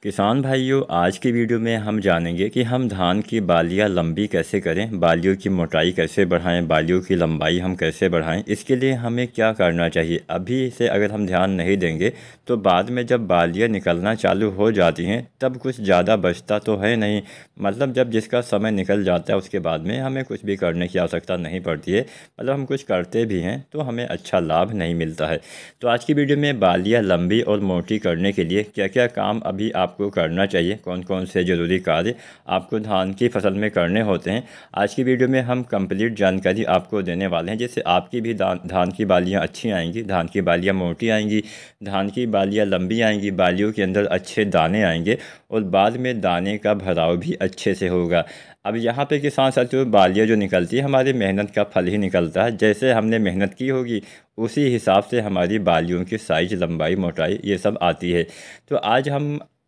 किसान भाइयों, आज की वीडियो में हम जानेंगे कि हम धान की बालियां लंबी कैसे करें, बालियों की मोटाई कैसे बढ़ाएं, बालियों की लंबाई हम कैसे बढ़ाएं। इसके लिए हमें क्या करना चाहिए। अभी से अगर हम ध्यान नहीं देंगे तो बाद में जब बालियां निकलना चालू हो जाती हैं तब कुछ ज़्यादा बचता तो है नहीं। मतलब जब जिसका समय निकल जाता है उसके बाद में हमें कुछ भी करने की आवश्यकता नहीं पड़ती है। मतलब हम कुछ करते भी हैं तो हमें अच्छा लाभ नहीं मिलता है। तो आज की वीडियो में बालियां लंबी और मोटी करने के लिए क्या क्या काम अभी आपको करना चाहिए, कौन कौन से ज़रूरी कार्य आपको धान की फसल में करने होते हैं, आज की वीडियो में हम कंप्लीट जानकारी आपको देने वाले हैं, जिससे आपकी भी धान की बालियां अच्छी आएंगी, धान की बालियां मोटी आएंगी, धान की बालियां लंबी आएंगी, बालियों के अंदर अच्छे दाने आएंगे और बाद में दाने का भराव भी अच्छे से होगा। अब यहाँ पे किसान साथियों, बालियाँ जो निकलती है हमारी मेहनत का फल ही निकलता है। जैसे हमने मेहनत की होगी उसी हिसाब से हमारी बालियों की साइज, लंबाई, मोटाई ये सब आती है। तो आज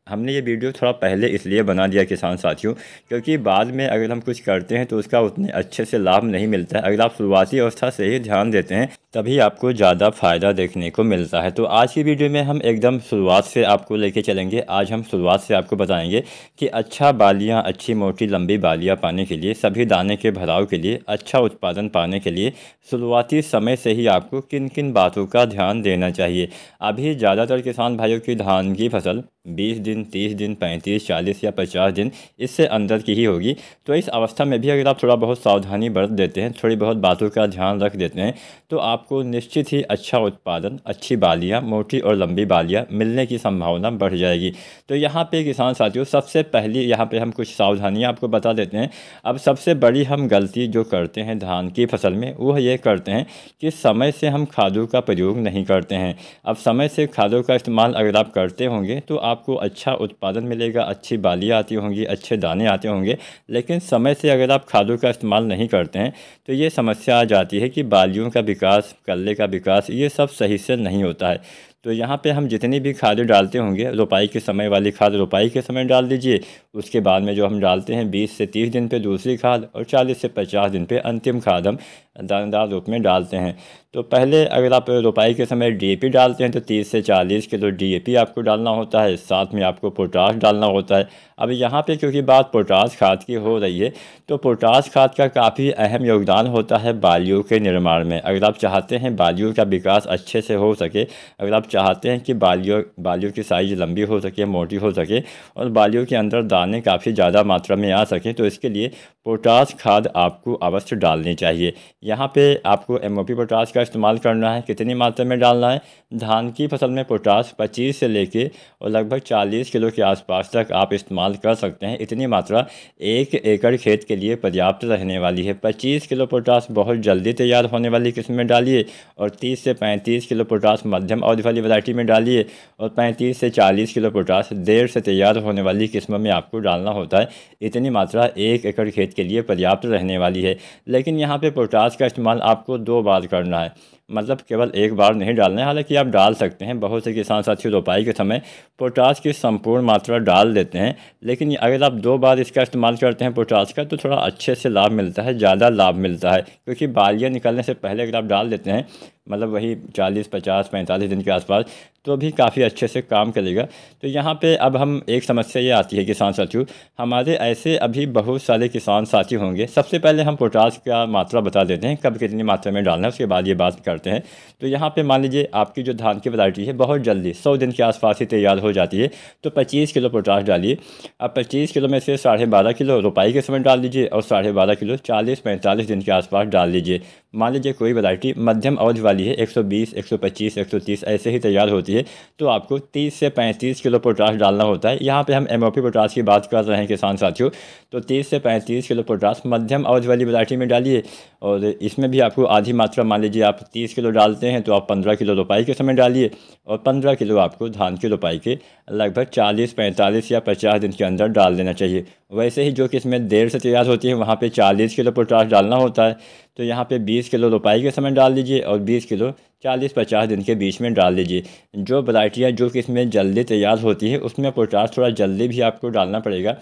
हमने ये वीडियो थोड़ा पहले इसलिए बना दिया किसान साथियों, क्योंकि बाद में अगर हम कुछ करते हैं तो उसका उतने अच्छे से लाभ नहीं मिलता है। अगर आप शुरुआती अवस्था से ही ध्यान देते हैं तभी आपको ज़्यादा फ़ायदा देखने को मिलता है। तो आज की वीडियो में हम एकदम शुरुआत से आपको लेके चलेंगे। आज हम शुरुआत से आपको बताएंगे कि अच्छा बालियाँ, अच्छी मोटी लंबी बालियाँ पाने के लिए, सभी दाने के भराव के लिए, अच्छा उत्पादन पाने के लिए शुरुआती समय से ही आपको किन किन बातों का ध्यान देना चाहिए। अभी ज़्यादातर किसान भाइयों की धान की फसल 20 दिन, 30 दिन, 35, 40 या 50 दिन इससे अंदर की ही होगी। तो इस अवस्था में भी अगर आप थोड़ा बहुत सावधानी बरत देते हैं, थोड़ी बहुत बातों का ध्यान रख देते हैं तो आपको निश्चित ही अच्छा उत्पादन, अच्छी बालियाँ, मोटी और लंबी बालियाँ मिलने की संभावना बढ़ जाएगी। तो यहाँ पे किसान साथियों, सबसे पहली यहाँ पे हम कुछ सावधानियाँ आपको बता देते हैं। अब सबसे बड़ी हम गलती जो करते हैं धान की फसल में वो ये करते हैं कि समय से हम खादों का प्रयोग नहीं करते हैं। अब समय से खादों का इस्तेमाल अगर आप करते होंगे तो आपको अच्छा उत्पादन मिलेगा, अच्छी बालियाँ आती होंगी, अच्छे दाने आते होंगे। लेकिन समय से अगर आप खादों का इस्तेमाल नहीं करते हैं तो ये समस्या आ जाती है कि बालियों का विकास, कल्ले का विकास ये सब सही से नहीं होता है। तो यहाँ पे हम जितनी भी खादें डालते होंगे, रोपाई के समय वाली खाद रोपाई के समय डाल दीजिए। उसके बाद में जो हम डालते हैं 20 से 30 दिन पे दूसरी खाद और 40 से 50 दिन पे अंतिम खाद हम दानेदार रूप में डालते हैं। तो पहले अगर आप रोपाई के समय डीएपी डालते हैं तो 30 से 40 किलो डीएपी आपको डालना होता है, साथ में आपको पोटाश डालना होता है। अब यहाँ पे क्योंकि बात पोटाश खाद की हो रही है तो पोटाश खाद का काफ़ी अहम योगदान होता है बालियों के निर्माण में। अगर आप चाहते हैं बालियों का विकास अच्छे से हो सके, अगर आप चाहते हैं कि बालियों की साइज लंबी हो सके, मोटी हो सके और बालियों के अंदर दाने काफ़ी ज़्यादा मात्रा में आ सकें, तो इसके लिए पोटाश खाद आपको अवश्य डालनी चाहिए। यहाँ पे आपको एमओपी पोटाश का इस्तेमाल करना है। कितनी मात्रा में डालना है? धान की फसल में पोटाश 25 से लेके और लगभग 40 किलो के आसपास तक आप इस्तेमाल कर सकते हैं। इतनी मात्रा 1 एकड़ खेत के लिए पर्याप्त रहने वाली है। 25 किलो पोटाश बहुत जल्दी तैयार होने वाली किस्म में डालिए और 30 से 35 किलो पोटाश मध्यम अवधि वाली वैरायटी में डालिए और 35 से 40 किलो पोटाश देर से तैयार होने वाली किस्म में आपको डालना होता है। इतनी मात्रा 1 एकड़ खेत के लिए पर्याप्त रहने वाली है। लेकिन यहाँ पे पोटाश का इस्तेमाल आपको 2 बार करना है, मतलब केवल एक बार नहीं डालना है। हालांकि आप डाल सकते हैं, बहुत से किसान साथियों रोपाई के समय पोटाश की संपूर्ण मात्रा डाल देते हैं, लेकिन अगर आप 2 बार इसका इस्तेमाल करते हैं पोटाश का तो थोड़ा अच्छे से लाभ मिलता है, ज़्यादा लाभ मिलता है। क्योंकि बालियाँ निकलने से पहले अगर आप डाल देते हैं, मतलब वही 40, 50, 45 दिन के आसपास, तो भी काफ़ी अच्छे से काम करेगा। तो यहाँ पे अब हम एक समस्या ये आती है किसान साथियों, हमारे ऐसे अभी बहुत सारे किसान साथी होंगे। सबसे पहले हम पोटाश का मात्रा बता देते हैं, कब कितनी मात्रा में डालना है, उसके बाद ये बात करते हैं। तो यहाँ पे मान लीजिए आपकी जो धान की वैरायटी है बहुत जल्दी 100 दिन के आसपास ही तैयार हो जाती है, तो 25 किलो पोटाश डालिए। अब 25 किलो में से 12.5 किलो रोपाई के समय डाल दीजिए और 12.5 किलो 40-45 दिन के आसपास डाल दीजिए। मान लीजिए कोई वैरायटी मध्यम अवधि वाली है, 120, 125, 130 ऐसे ही तैयार होती है, तो आपको 30 से 35 किलो पोटाश डालना होता है। यहाँ पे हम एमओपी पोटाश की बात कर रहे हैं किसान साथियों। तो 30 से 35 किलो पोटाश मध्यम अवधि वाली वैरायटी में डालिए और इसमें भी आपको आधी मात्रा, मान लीजिए आप 30 किलो डालते हैं तो आप 15 किलो रोपाई के समय डालिए और 15 किलो आपको धान की रोपाई के लगभग 40, 45 या 50 दिन के अंदर डाल देना चाहिए। वैसे ही जो किस्में देर से तैयार होती हैं वहाँ पे 40 किलो पोटाश डालना होता है, तो यहाँ पे 20 किलो रोपाई के समय डाल दीजिए और 20 किलो 40-50 दिन के बीच में डाल दीजिए। जो वैरायटियाँ जो किस्में जल्दी तैयार होती है उसमें पोटाश थोड़ा जल्दी भी आपको डालना पड़ेगा।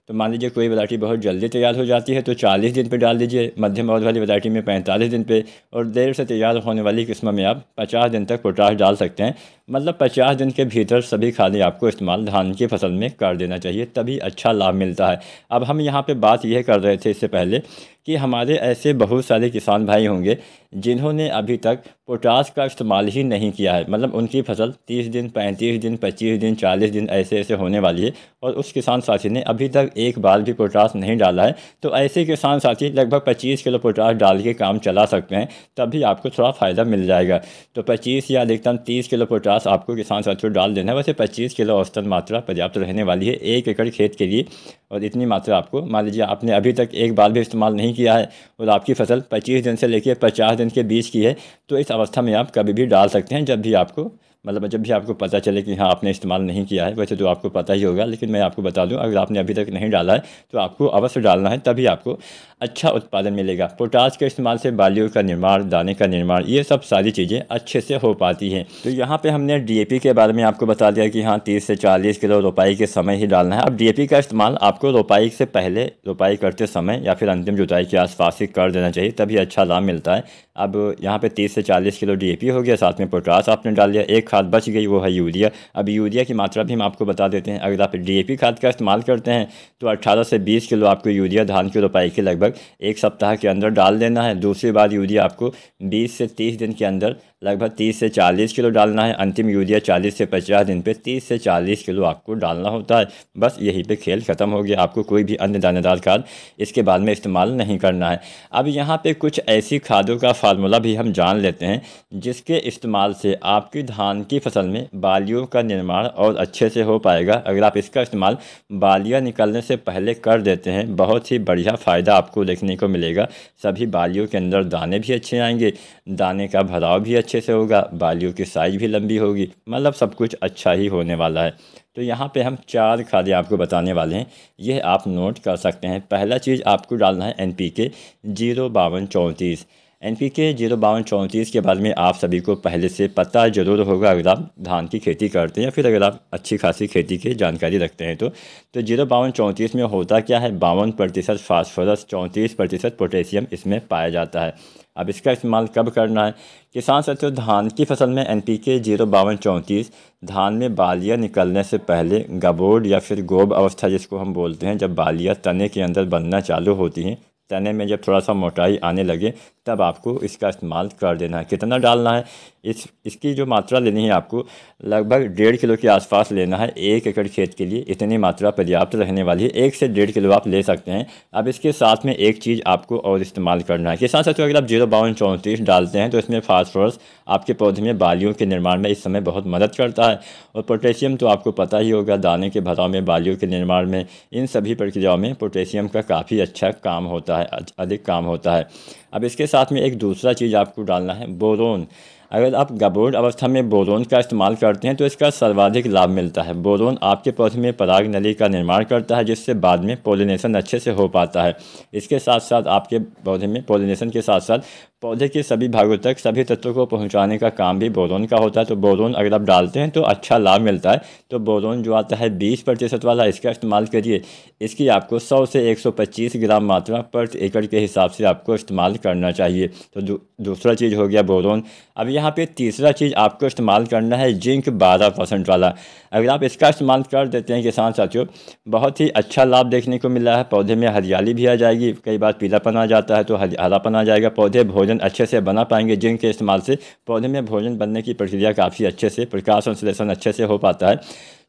तो मान लीजिए कोई वैरायटी बहुत जल्दी तैयार हो जाती है तो 40 दिन पे डाल दीजिए, मध्यम अवधि वाली वैरायटी में 45 दिन पे, और देर से तैयार होने वाली किस्म में आप 50 दिन तक पोटाश डाल सकते हैं। मतलब 50 दिन के भीतर सभी खादें आपको इस्तेमाल धान की फसल में कर देना चाहिए, तभी अच्छा लाभ मिलता है। अब हम यहाँ पे बात यह कर रहे थे इससे पहले कि हमारे ऐसे बहुत सारे किसान भाई होंगे जिन्होंने अभी तक पोटाश का इस्तेमाल ही नहीं किया है। मतलब उनकी फसल 30 दिन, 35 दिन, 25 दिन, 40 दिन ऐसे ऐसे होने वाली है और उस किसान साथी ने अभी तक एक बार भी पोटाश नहीं डाला है। तो ऐसे किसान साथी लगभग 25 किलो पोटाश डाल के काम चला सकते हैं, तभी आपको थोड़ा फ़ायदा मिल जाएगा। तो 25 या अधिकतम 30 किलो पोटाश आपको किसान साथियों डाल देना है। वैसे 25 किलो औसतन मात्रा पर्याप्त रहने वाली है 1 एकड़ खेत के लिए, और इतनी मात्रा आपको, मान लीजिए आपने अभी तक एक बार भी इस्तेमाल नहीं किया है और आपकी फसल 25 दिन से लेकर 50 दिन के बीच की है, तो इस अवस्था में आप कभी भी डाल सकते हैं, जब भी आपको पता चले कि हाँ आपने इस्तेमाल नहीं किया है। वैसे तो आपको पता ही होगा, लेकिन मैं आपको बता दूं, अगर आपने अभी तक नहीं डाला है तो आपको अवश्य डालना है, तभी आपको अच्छा उत्पादन मिलेगा। पोटाश के इस्तेमाल से बालियों का निर्माण, दाने का निर्माण, ये सब सारी चीज़ें अच्छे से हो पाती हैं। तो यहाँ पे हमने डीएपी के बारे में आपको बता दिया कि हाँ 30 से 40 किलो रोपाई के समय ही डालना है। अब डीएपी का इस्तेमाल आपको रोपाई से पहले, रोपाई करते समय या फिर अंतिम जुताई के आसपास ही कर देना चाहिए, तभी अच्छा लाभ मिलता है। अब यहाँ पे 30 से 40 किलो डीएपी हो गया, साथ में पोटाश आपने डाल दिया, एक खाद बच गई, वो है यूरिया। अब यूरिया की मात्रा भी हम आपको बता देते हैं। अगर आप डीएपी खाद का इस्तेमाल करते हैं तो 18 से 20 किलो आपको यूरिया धान की रोपाई के लगभग 1 सप्ताह के अंदर डाल देना है। दूसरी बार यूरिया आपको 20 से 30 दिन के अंदर लगभग 30 से 40 किलो डालना है। अंतिम यूरिया 40 से 50 दिन पे 30 से 40 किलो आपको डालना होता है। बस यहीं पे खेल ख़त्म हो गया, आपको कोई भी अन्य दानेदार खाद इसके बाद में इस्तेमाल नहीं करना है। अब यहाँ पे कुछ ऐसी खादों का फार्मूला भी हम जान लेते हैं जिसके इस्तेमाल से आपकी धान की फसल में बालियों का निर्माण और अच्छे से हो पाएगा। अगर आप इसका इस्तेमाल बालियाँ निकलने से पहले कर देते हैं, बहुत ही बढ़िया फ़ायदा आपको देखने को मिलेगा। सभी बालियों के अंदर दाने भी अच्छे आएंगे, दाने का भराव भी अच्छे से होगा, बालियों की साइज भी लंबी होगी, मतलब सब कुछ अच्छा ही होने वाला है। तो यहाँ पे हम 4 खादें आपको बताने वाले हैं, यह आप नोट कर सकते हैं। पहला चीज़ आपको डालना है NPK 05234। NPK 05234 के बारे में आप सभी को पहले से पता ज़रूर होगा अगर आप धान की खेती करते हैं या फिर अगर आप अच्छी खासी खेती की जानकारी रखते हैं। तो 05234 में होता क्या है, 52% फास्फोरस, 34% पोटेशियम इसमें पाया जाता है। अब इसका इस्तेमाल कब करना है, किसान साथियों धान की फसल में NPK 05234 धान में बालियाँ निकलने से पहले, गबोड या फिर गोब अवस्था जिसको हम बोलते हैं, जब बालियाँ तने के अंदर बनना चालू होती हैं, तने में जब थोड़ा सा मोटाई आने लगे, तब आपको इसका इस्तेमाल कर देना है। कितना डालना है, इसकी जो मात्रा लेनी है आपको लगभग 1.5 किलो के आसपास लेना है 1 एकड़ खेत के लिए। इतनी मात्रा पर्याप्त रहने वाली है, 1 से 1.5 किलो आप ले सकते हैं। अब इसके साथ में एक चीज़ आपको और इस्तेमाल करना है किसान साथियों, अगर आप 05234 डालते हैं तो इसमें फास्फोरस आपके पौधे में बालियों के निर्माण में इस समय बहुत मदद करता है, और पोटेशियम तो आपको पता ही होगा, दाने के भराव में, बालियों के निर्माण में, इन सभी प्रक्रियाओं में पोटेशियम का काफ़ी अच्छा काम होता है, अधिक काम होता है। अब इसके साथ में एक दूसरा चीज़ आपको डालना है बोरोन। अगर आप गबोड अवस्था में बोरोन का इस्तेमाल करते हैं तो इसका सर्वाधिक लाभ मिलता है। बोरोन आपके पौधे में पराग नली का निर्माण करता है, जिससे बाद में पोलिनेशन अच्छे से हो पाता है। इसके साथ साथ आपके पौधे में पोलिनेशन के साथ साथ पौधे के सभी भागों तक सभी तत्वों को पहुंचाने का काम भी बोरोन का होता है। तो बोरोन अगर आप डालते हैं तो अच्छा लाभ मिलता है। तो बोरोन जो आता है 20% वाला, इसका इस्तेमाल करिए। इसकी आपको 100 से 125 ग्राम मात्रा प्रति एकड़ के हिसाब से आपको इस्तेमाल करना चाहिए। तो दूसरा चीज़ हो गया बोरोन। अब यहाँ पे तीसरा चीज़ आपको इस्तेमाल करना है जिंक 12% वाला। अगर आप इसका इस्तेमाल कर देते हैं किसान साथियों, बहुत ही अच्छा लाभ देखने को मिला है। पौधे में हरियाली भी आ जाएगी, कई बार पीलापन आ जाता है तो हरापन आ जाएगा, पौधे भोजन अच्छे से बना पाएंगे। जिंक के इस्तेमाल से पौधे में भोजन बनने की प्रक्रिया काफ़ी अच्छे से, प्रकाश संश्लेषण अच्छे से हो पाता है।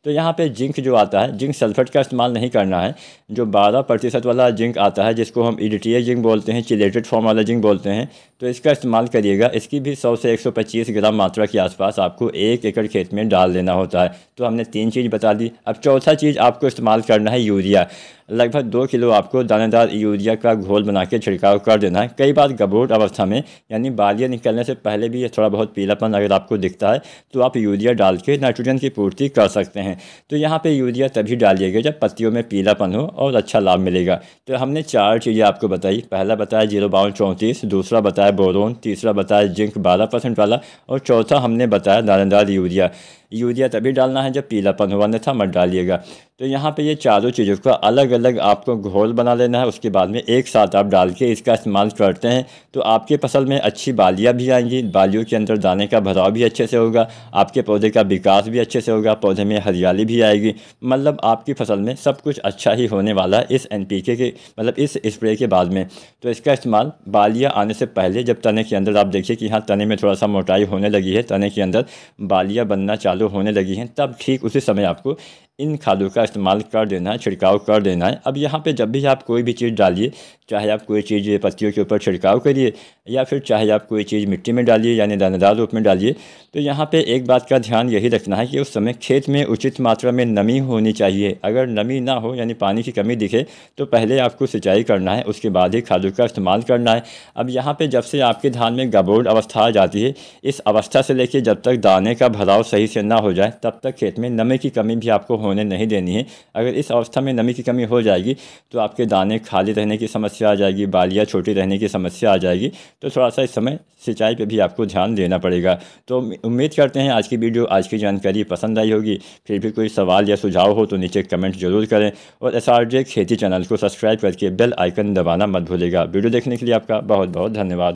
तो यहाँ पे जिंक जो आता है, जिंक सल्फेट का इस्तेमाल नहीं करना है। जो 12% वाला जिंक आता है, जिसको हम EDTA जिंक बोलते हैं, चिलेटेड फॉर्म वाला जिंक बोलते हैं, तो इसका इस्तेमाल करिएगा। इसकी भी 100 से 125 ग्राम मात्रा के आसपास आपको 1 एकड़ खेत में डाल देना होता है। तो हमने 3 चीज़ बता दी। अब चौथा चीज़ आपको इस्तेमाल करना है यूरिया। लगभग 2 किलो आपको दानेदार यूरिया का घोल बना के छिड़काव कर देना है। कई बार गबोट अवस्था में यानी बालियाँ निकलने से पहले भी ये थोड़ा बहुत पीलापन अगर आपको दिखता है तो आप यूरिया डाल के नाइट्रोजन की पूर्ति कर सकते हैं। तो यहाँ पे यूरिया तभी डालिएगा जब पत्तियों में पीलापन हो और अच्छा लाभ मिलेगा। तो हमने 4 चीज़ें आपको बताई। पहला बताया 05234, दूसरा बताया बोरोन, तीसरा बताया जिंक 12% वाला और चौथा हमने बताया दानेदार यूरिया। यूरिया तभी डालना है जब पीलापन हो, अन्यथा मत डालिएगा। तो यहाँ पे ये चारों चीज़ों का अलग अलग आपको घोल बना लेना है। उसके बाद में एक साथ आप डाल के इसका इस्तेमाल करते हैं तो आपके फसल में अच्छी बालियाँ भी आएंगी, बालियों के अंदर दाने का भराव भी अच्छे से होगा, आपके पौधे का विकास भी अच्छे से होगा, पौधे में हरियाली भी आएगी। मतलब आपकी फसल में सब कुछ अच्छा ही होने वाला है इस NPK के मतलब इस स्प्रे के बाद में। तो इसका इस्तेमाल बालियाँ आने से पहले, जब तने के अंदर आप देखिए कि हाँ तने में थोड़ा सा मोटाई होने लगी है, तने के अंदर बालियाँ बनना चालू होने लगी हैं, तब ठीक उसी समय आपको इन खादों का इस्तेमाल कर देना है, छिड़काव कर देना है। अब यहाँ पे जब भी आप कोई भी चीज़ डालिए, चाहे आप कोई चीज़ पत्तियों के ऊपर छिड़काव करिए या फिर चाहे आप कोई चीज़ मिट्टी में डालिए यानी दानेदार रूप में डालिए, तो यहाँ पे एक बात का ध्यान यही रखना है कि उस समय खेत में उचित मात्रा में नमी होनी चाहिए। अगर नमी ना हो यानी पानी की कमी दिखे तो पहले आपको सिंचाई करना है, उसके बाद ही खादों का इस्तेमाल करना है। अब यहाँ पर जब से आपके धान में गबोट अवस्था आ जाती है, इस अवस्था से लेकर जब तक दाने का भराव सही से ना हो जाए तब तक खेत में नमी की कमी भी आपको होने नहीं देनी है। अगर इस अवस्था में नमी की कमी हो जाएगी तो आपके दाने खाली रहने की समस्या आ जाएगी, बालियाँ छोटी रहने की समस्या आ जाएगी। तो थोड़ा सा इस समय सिंचाई पे भी आपको ध्यान देना पड़ेगा। तो उम्मीद करते हैं आज की वीडियो, आज की जानकारी पसंद आई होगी। फिर भी कोई सवाल या सुझाव हो तो नीचे कमेंट जरूर करें और SRJ खेती चैनल को सब्सक्राइब करके बेल आइकन दबाना मत भूलिएगा। वीडियो देखने के लिए आपका बहुत बहुत धन्यवाद।